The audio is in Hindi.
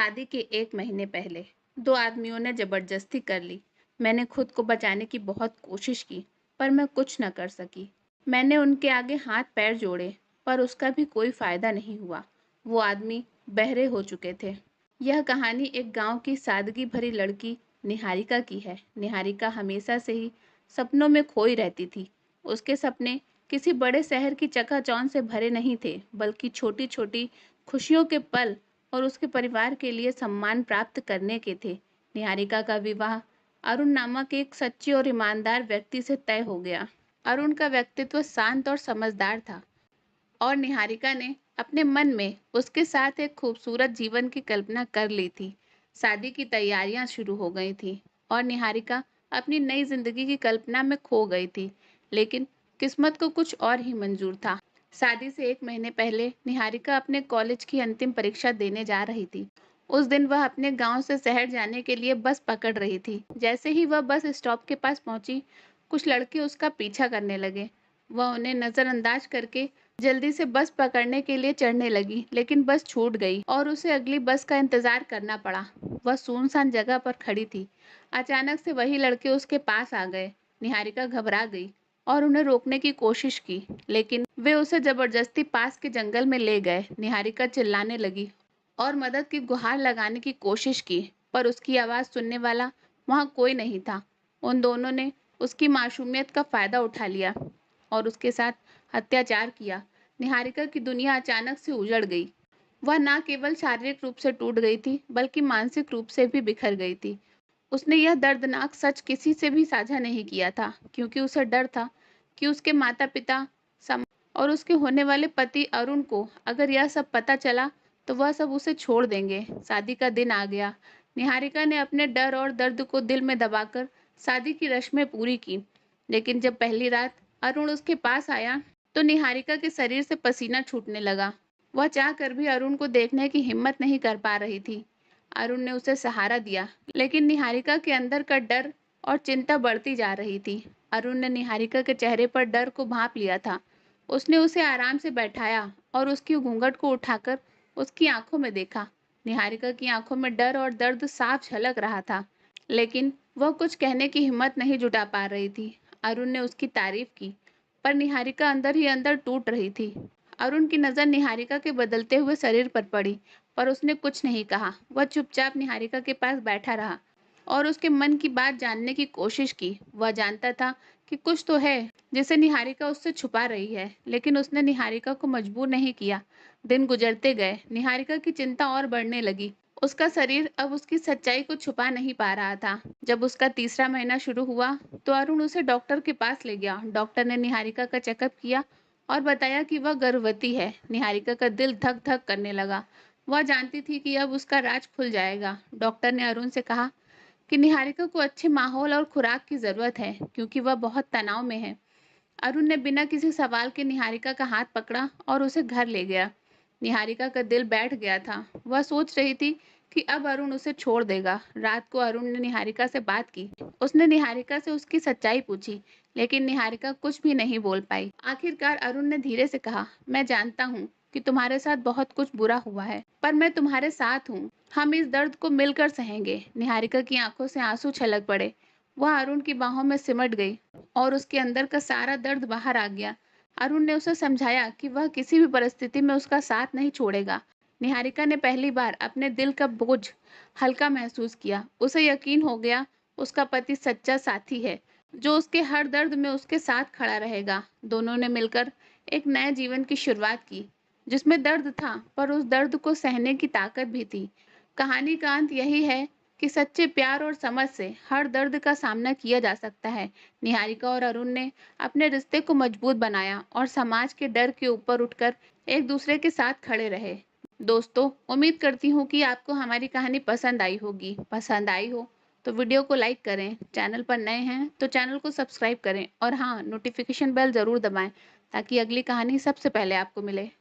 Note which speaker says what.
Speaker 1: शादी के 1 महीने पहले 2 आदमियों ने ज़बरदस्ती कर ली। मैंने खुद को बचाने की बहुत कोशिश की, पर मैं कुछ न कर सकी। मैंने उनके आगे हाथ-पैर जोड़े, पर उसका भी कोई फ़ायदा नहीं हुआ। वो आदमी बहरे हो चुके थे। यह कहानी एक गाँव की सादगी भरी लड़की निहारिका की है। निहारिका हमेशा से ही सपनों में खोई रहती थी। उसके सपने किसी बड़े शहर की चकाचौंध से भरे नहीं थे, बल्कि छोटी-छोटी खुशियों के पल और उसके परिवार के लिए सम्मान प्राप्त करने के थे। निहारिका का विवाह अरुण नामक एक सच्चे और ईमानदार व्यक्ति से तय हो गया। अरुण का व्यक्तित्व शांत और समझदार था और निहारिका ने अपने मन में उसके साथ एक खूबसूरत जीवन की कल्पना कर ली थी। शादी की तैयारियां शुरू हो गई थीं और निहारिका अपनी नई जिंदगी की कल्पना में खो गई थी। लेकिन किस्मत को कुछ और ही मंजूर था। शादी से 1 महीने पहले निहारिका अपने कॉलेज की अंतिम परीक्षा देने जा रही थी। उस दिन वह अपने गांव से शहर जाने के लिए बस पकड़ रही थी। जैसे ही वह बस स्टॉप के पास पहुंची, कुछ लड़के उसका पीछा करने लगे। वह उन्हें नजरअंदाज करके जल्दी से बस पकड़ने के लिए चढ़ने लगी, लेकिन बस छूट गई और उसे अगली बस का इंतजार करना पड़ा। वह सुनसान जगह पर खड़ी थी। अचानक से वही लड़के उसके पास आ गए। निहारिका घबरा गई और उन्हें रोकने की कोशिश की, लेकिन वे उसे जबरदस्ती पास के जंगल में ले गए। निहारिका चिल्लाने लगी और मदद की गुहार लगाने की कोशिश की, पर उसकी आवाज़ सुनने वाला वहाँ कोई नहीं था। उन दोनों ने उसकी मासूमियत का फ़ायदा उठा लिया और उसके साथ अत्याचार किया। निहारिका की दुनिया अचानक से उजड़ गई। वह न केवल शारीरिक रूप से टूट गई थी, बल्कि मानसिक रूप से भी बिखर गई थी। उसने यह दर्दनाक सच किसी से भी साझा नहीं किया था, क्योंकि उसे डर था कि उसके माता-पिता और उसके होने वाले पति अरुण को अगर यह सब पता चला तो वह सब उसे छोड़ देंगे। शादी का दिन आ गया। निहारिका ने अपने डर और दर्द को दिल में दबाकर शादी की रस्में पूरी की। लेकिन जब पहली रात अरुण उसके पास आया तो निहारिका के शरीर से पसीना छूटने लगा। वह चाह कर भी अरुण को देखने की हिम्मत नहीं कर पा रही थी। अरुण ने उसे सहारा दिया, लेकिन निहारिका के अंदर का डर और चिंता बढ़ती जा रही थी। अरुण ने निहारिका के चेहरे पर डर को भांप लिया था। उसने उसे आराम से बैठाया और उसकी घूंघट को उठाकर उसकी आंखों में देखा। निहारिका की आंखों में डर और दर्द साफ झलक रहा था, लेकिन वह कुछ कहने की हिम्मत नहीं जुटा पा रही थी। अरुण ने उसकी तारीफ की, पर निहारिका अंदर ही अंदर टूट रही थी। अरुण की नज़र निहारिका के बदलते हुए शरीर पर पड़ी, पर उसने कुछ नहीं कहा। वह चुपचाप निहारिका के पास बैठा रहा और उसके मन की बात जानने की कोशिश की। वह जानता था कि कुछ तो है जिसे निहारिका उससे छुपा रही है, लेकिन उसने निहारिका को मजबूर नहीं किया। दिन गुजरते गए, निहारिका की चिंता और बढ़ने लगी। उसका शरीर अब उसकी सच्चाई को छुपा नहीं पा रहा था। जब उसका तीसरा महीना शुरू हुआ, तो अरुण उसे डॉक्टर के पास ले गया। डॉक्टर ने निहारिका का चेकअप किया और बताया कि वह गर्भवती है। निहारिका का दिल धक-धक करने लगा। वह जानती थी कि अब उसका राज खुल जाएगा। डॉक्टर ने अरुण से कहा कि निहारिका को अच्छे माहौल और खुराक की ज़रूरत है, क्योंकि वह बहुत तनाव में है। अरुण ने बिना किसी सवाल के निहारिका का हाथ पकड़ा और उसे घर ले गया। निहारिका का दिल बैठ गया था। वह सोच रही थी कि अब अरुण उसे छोड़ देगा। रात को अरुण ने निहारिका से बात की। उसने निहारिका से उसकी सच्चाई पूछी, लेकिन निहारिका कुछ भी नहीं बोल पाई। आखिरकार अरुण ने धीरे से कहा, मैं जानता हूँ कि तुम्हारे साथ बहुत कुछ बुरा हुआ है, पर मैं तुम्हारे साथ हूँ। हम इस दर्द को मिलकर सहेंगे। निहारिका की आंखों से आंसू छलक पड़े। वह अरुण की बाहों में सिमट गई और उसके अंदर का सारा दर्द बाहर आ गया। अरुण ने उसे समझाया कि वह किसी भी परिस्थिति में उसका साथ नहीं छोड़ेगा। निहारिका ने पहली बार अपने दिल का बोझ हल्का महसूस किया। उसे यकीन हो गया उसका पति सच्चा साथी है, जो उसके हर दर्द में उसके साथ खड़ा रहेगा। दोनों ने मिलकर एक नए जीवन की शुरुआत की, जिसमें दर्द था, पर उस दर्द को सहने की ताकत भी थी। कहानी का अंत यही है कि सच्चे प्यार और समझ से हर दर्द का सामना किया जा सकता है। निहारिका और अरुण ने अपने रिश्ते को मजबूत बनाया और समाज के डर के ऊपर उठकर एक दूसरे के साथ खड़े रहे। दोस्तों, उम्मीद करती हूँ कि आपको हमारी कहानी पसंद आई होगी। पसंद आई हो तो वीडियो को लाइक करें, चैनल पर नए हैं तो चैनल को सब्सक्राइब करें और हाँ, नोटिफिकेशन बेल ज़रूर दबाएं ताकि अगली कहानी सबसे पहले आपको मिले।